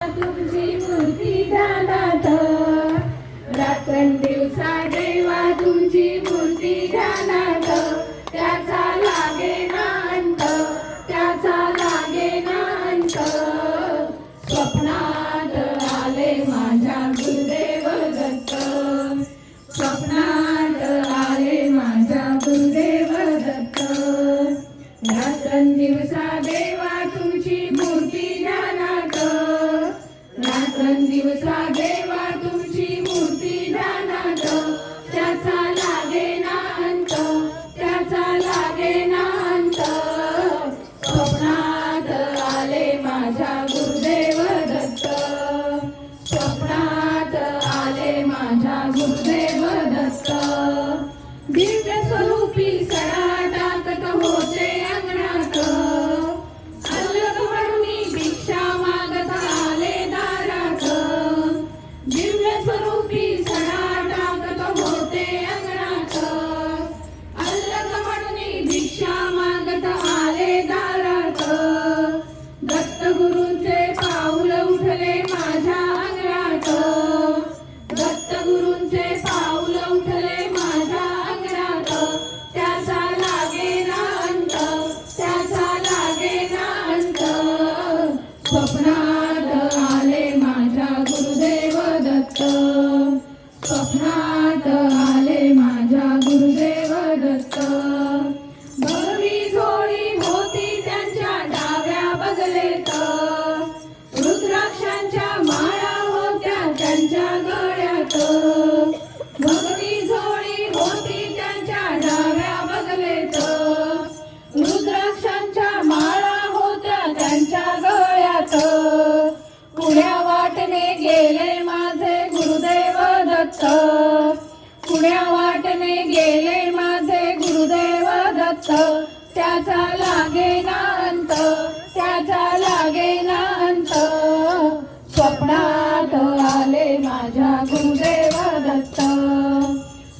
तुमची मूर्ती ध्यानात रात्रंदिवसा देवा तुमची मूर्ती ध्यानात त्याचा लागे ना अंत त्याचा लागे ना अंत स्वप्नात आले माझ्या गुरुदेव दत्त स्वप्नात आले माझ्या गुरुदेव दत्त रात्रंदिवसा देवा तुमची मूर्ती ध्यानात रात्रंदिवसा देवा तुमची मूर्ती ध्यानात त्याचा लागे ना अंत त्याचा लागे ना अंत स्वप्नात आले माझ्या गुरुदेव दत्त स्वप्नात आले माझ्या गुरुदेव दत्त दिव्य स्वरूपी सडा टाकत होते अंगणात अलग म्हणून भिक्षा मागत आले दारात दिव्य स्वरूपी सडा टाकत होते अंगणात अलग म्हणून भिक्षा मागत आले दारात दत्तगुरूंचे पाऊल उठले माझ्या अंगणात दत्तगुरूंचे पाऊल उठले माझ्या अंगणात त्याचा लागे ना अंत त्याचा लागे ना अंत स्वप्नात आले माझ्या गुरुदेव दत्त स्वप्नात आले माझ्या गुरुदेव दत्त भगवी झोळी होती त्यांच्या डाव्या बगलेत रुद्राक्षांच्या माळा होत्या त्यांच्या गळ्यात भगवी झोळी होती त्यांच्या डाव्या बगलेत रुद्राक्षांच्या माळा होत्या त्यांच्या गळ्यात पुण्या वाटने गेले माझे गुरुदेव दत्त पुण्या वाटने गेले माझे गुरुदेव दत्त त्याचा लागे ना अंत त्याचा लागे ना अंत स्वप्नात आले माझ्या गुरुदेव दत्त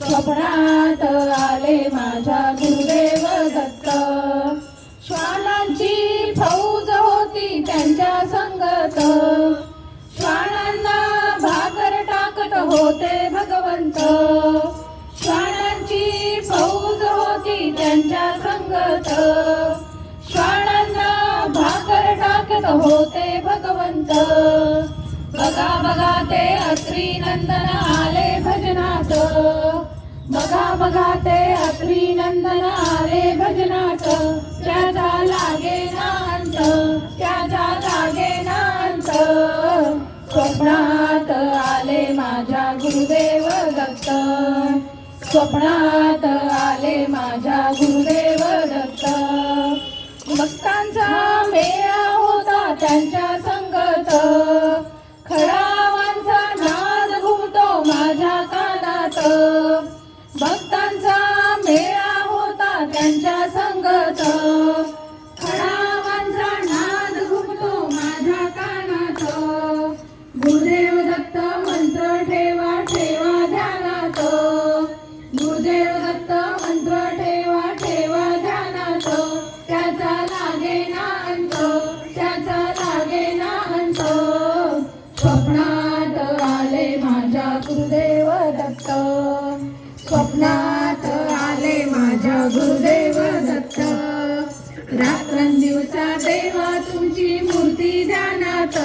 स्वप्नात आले माझ्या गुरुदेव दत्त श्वानांची फौज होती त्यांच्या संगत श्वानांना भाकर टाकत होते भगवंत श्वानांची फौज होती त्यांच्या संगत श्वानांना भाकर टाकत होते भगवंत बघा बघा ते अत्री नंदन आले भजनात बघा बघा ते अत्री नंदन आले भजनात त्याचा लागे ना अंत त्याचा लागे ना अंत स्वप्नात आले माझ्या गुरुदेव दत्त स्वप्नात आले माझ्या गुरुदेव दत्त भक्तांचा मेळा होता त्यांच्या संगत खडावांचा नाद घुमतो माझ्या कानात भक्तांचा मेळा होता त्यांच्या संगत खडावांचा नाद घुमतो माझ्या कानात गुरुदेव दत्त मंत्र ठेवा ठेवा ध्यानात गुरुदेव दत्त मंत्र ठेवा ठेवा ध्यानात त्याचा लागे ना अंत त्याचा लागे ना अंत स्वप्नात आले माझ्या गुरुदेव दत्त स्वप्नात आले माझ्या गुरुदेव दत्त रात्रंदिवसा देवा तुमची मूर्ती ध्यानात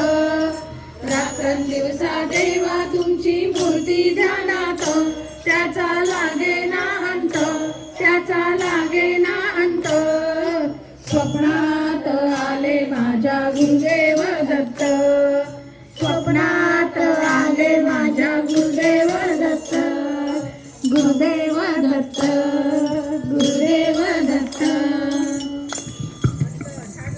रात्रंदिवसा देवा तुमची मूर्ती ध्यानात त्याचा लागे ना अंत त्याचा लागे ना अंत स्वप्नात आले माझ्या गुरुदेव दत्त स्वप्नात आले माझ्या गुरुदेव दत्त गुरुदेव दत्त